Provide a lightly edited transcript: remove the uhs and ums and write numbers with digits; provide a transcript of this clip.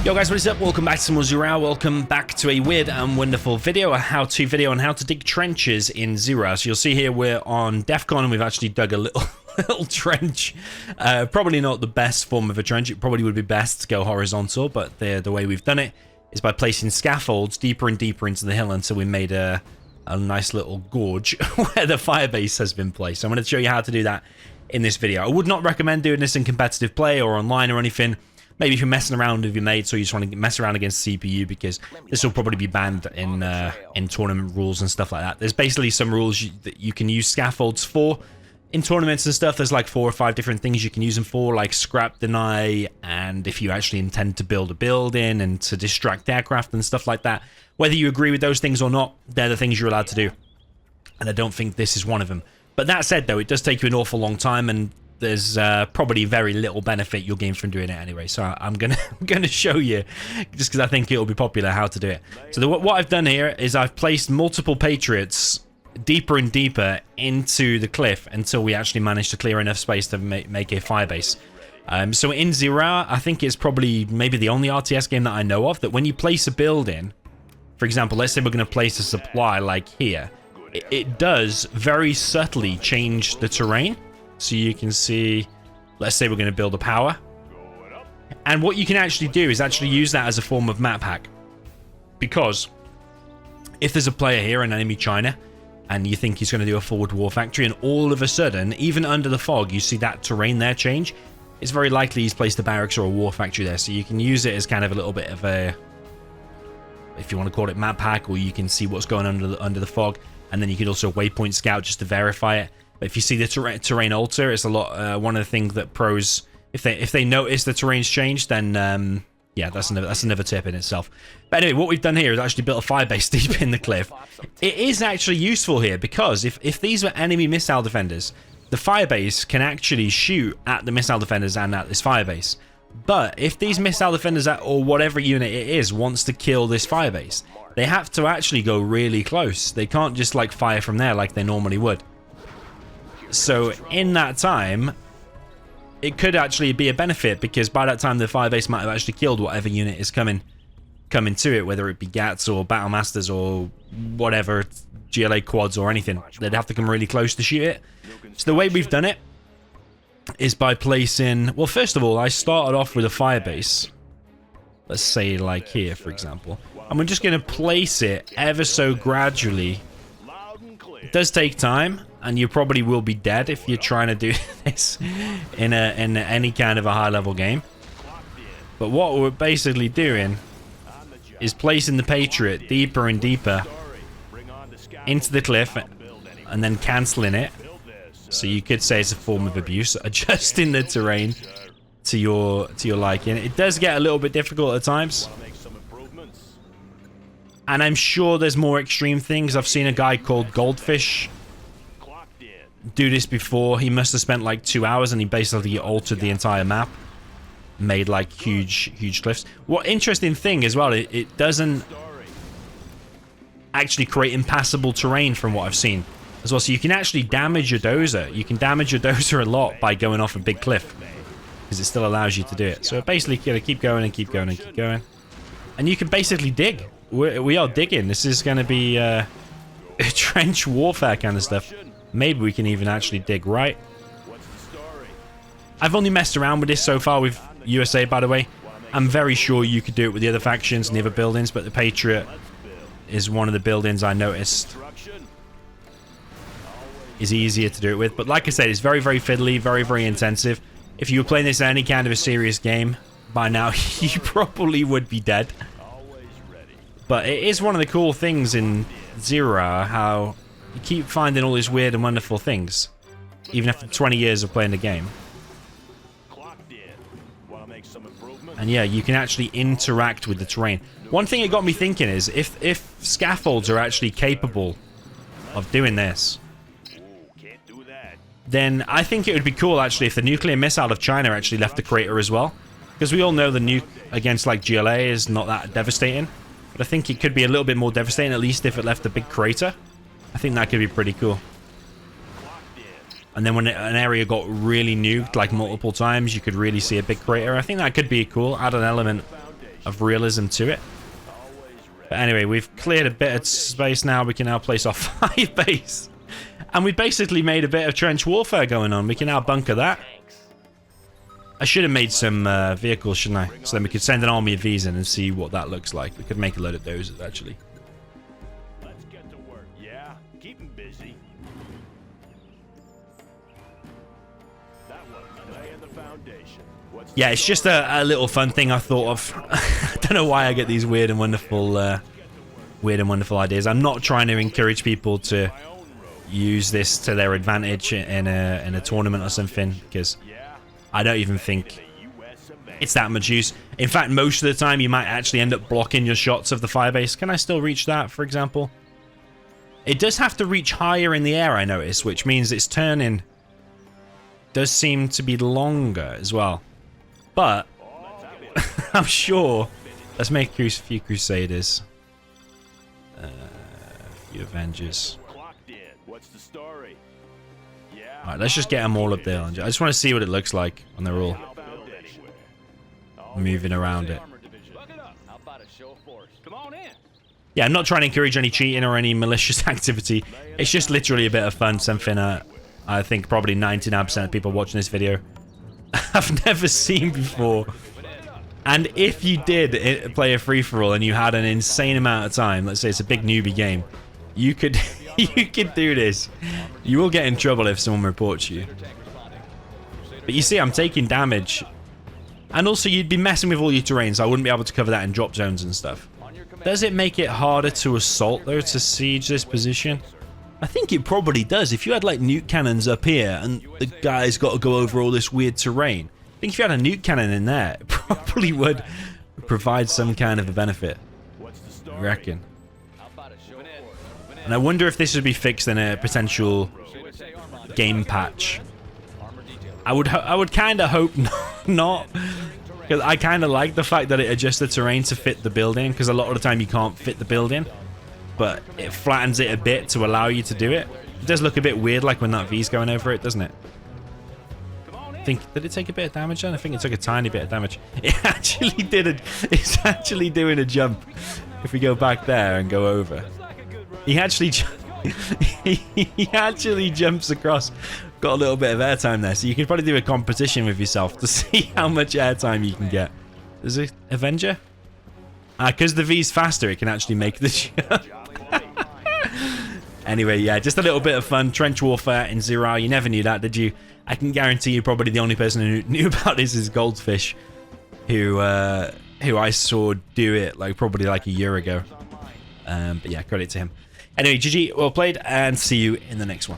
Yo guys, what is up? Welcome back to some more Zero. Welcome back to a weird and wonderful video, a how-to video on how to dig trenches in Zero. So you'll see here we're on DEFCON and we've actually dug a little trench. Probably not the best form of a trench. It probably would be best to go horizontal, but the way we've done it is by placing scaffolds deeper and deeper into the hill until we made a nice little gorge where the fire base has been placed. So I'm going to show you how to do that in this video. I would not recommend doing this in competitive play or online or anything. Maybe if you're messing around with your mates or you just want to mess around against CPU, because this will probably be banned in tournament rules and stuff like that. There's basically some rules that you can use scaffolds for in tournaments and stuff. There's like 4 or 5 different things you can use them for, like scrap deny, and if you actually intend to build a building and to distract aircraft and stuff like that. Whether you agree with those things or not, they're the things you're allowed to do. And I don't think this is one of them. But that said, though, it does take you an awful long time, and there's probably very little benefit you'll gain from doing it anyway. So I'm gonna show you, just because I think it'll be popular, how to do it. So what I've done here is I've placed multiple Patriots deeper and deeper into the cliff until we actually manage to clear enough space to make a firebase. So in Zero, I think it's probably maybe the only RTS game that I know of that when you place a building, for example, let's say we're going to place a supply like here, it does very subtly change the terrain. So you can see, let's say we're going to build a power. And what you can actually do is actually use that as a form of map hack. Because if there's a player here, an enemy China, and you think he's going to do a forward war factory, and all of a sudden, even under the fog, you see that terrain there change, it's very likely he's placed a barracks or a war factory there. So you can use it as kind of a little bit of a, if you want to call it map hack, or you can see what's going on under the fog. And then you could also waypoint scout just to verify it. But if you see the terrain alter, it's a lot. One of the things that pros, if they notice the terrain's changed, then yeah, that's another tip in itself. But anyway, what we've done here is actually built a firebase deep in the cliff. It is actually useful here because if these were enemy missile defenders, the firebase can actually shoot at the missile defenders and at this firebase. But if these missile defenders or whatever unit it is wants to kill this firebase, they have to actually go really close. They can't just like fire from there like they normally would. So in that time, it could actually be a benefit, because by that time the firebase might have actually killed whatever unit is coming to it, whether it be GATs or Battle Masters or whatever, GLA quads or anything. They'd have to come really close to shoot it. So the way we've done it is by placing, well, first of all, I started off with a firebase. Let's say like here, for example. And we're just going to place it ever so gradually. It does take time, and you probably will be dead if you're trying to do this in any kind of a high-level game. But what we're basically doing is placing the Patriot deeper and deeper into the cliff and then cancelling it. So you could say it's a form of abuse, adjusting the terrain to your liking. It does get a little bit difficult at times. And I'm sure there's more extreme things. I've seen a guy called Goldfish do this before. He must have spent like 2 hours and he basically altered the entire map. Made like huge cliffs. What interesting thing as well, it doesn't actually create impassable terrain from what I've seen as well. So you can actually damage your dozer. You can damage your dozer a lot by going off a big cliff, because it still allows you to do it. So basically you're going to keep going and keep going and keep going. And you can basically dig. We are digging. This is going to be trench warfare kind of stuff. Maybe we can even actually dig right. I've only messed around with this so far with USA, by the way. I'm very sure you could do it with the other factions and the other buildings, but the Patriot is one of the buildings I noticed is easier to do it with. But like I said, it's very, very fiddly, very, very intensive. If you were playing this in any kind of a serious game, by now you probably would be dead. But it is one of the cool things in Zero, how you keep finding all these weird and wonderful things, even after 20 years of playing the game. And yeah, you can actually interact with the terrain. One thing it got me thinking is, if scaffolds are actually capable of doing this, then I think it would be cool actually if the nuclear missile of China actually left the crater as well. Because we all know the nuke against like GLA is not that devastating. But I think it could be a little bit more devastating, at least if it left a big crater. I think that could be pretty cool. And then when an area got really nuked, like multiple times, you could really see a big crater. I think that could be cool. Add an element of realism to it. But anyway, we've cleared a bit of space now. We can now place our fire base. And we basically made a bit of trench warfare going on. We can now bunker that. I should have made some vehicles, shouldn't I? So then we could send an army of these in and see what that looks like. We could make a load of those, actually. Let's get to work. Yeah, keep them busy. That one, laying the foundation. Yeah, it's just a little fun thing I thought of. I don't know why I get these weird and wonderful ideas. I'm not trying to encourage people to use this to their advantage in a tournament or something, because I don't even think it's that much use. In fact, most of the time you might actually end up blocking your shots of the firebase. Can I still reach that, for example? It does have to reach higher in the air, I notice, which means its turning does seem to be longer as well. But I'm sure. Let's make a few Crusaders. A few Avengers. Alright, let's just get them all up there. I just want to see what it looks like when they're all moving around it. Yeah, I'm not trying to encourage any cheating or any malicious activity. It's just literally a bit of fun. Something I think probably 99% of people watching this video I've never seen before. And if you did play a free-for-all and you had an insane amount of time, let's say it's a big newbie game, you could you could do this. You will get in trouble if someone reports you. But you see, I'm taking damage. And also, you'd be messing with all your terrain, so I wouldn't be able to cover that in drop zones and stuff. Does it make it harder to assault, though, to siege this position? I think it probably does. If you had, like, nuke cannons up here, and the guy's got to go over all this weird terrain, I think if you had a nuke cannon in there, it probably would provide some kind of a benefit. I reckon. And I wonder if this would be fixed in a potential game patch. I would kind of hope not, because I kind of like the fact that it adjusts the terrain to fit the building, because a lot of the time you can't fit the building, but it flattens it a bit to allow you to do it. It does look a bit weird, like when that V's going over it, doesn't it? Did it take a bit of damage then? I think it took a tiny bit of damage. It actually did it's actually doing a jump. If we go back there and go over, he actually he actually jumps across. Got a little bit of airtime there, so you could probably do a competition with yourself to see how much airtime you can get. There's an Avenger. Because the V's faster, it can actually make the jump. Anyway, yeah, just a little bit of fun. Trench warfare in Zero. You never knew that, did you? I can guarantee you probably the only person who knew about this is Goldfish, who I saw do it probably a year ago. But yeah, credit to him. Anyway, GG, well played, and see you in the next one.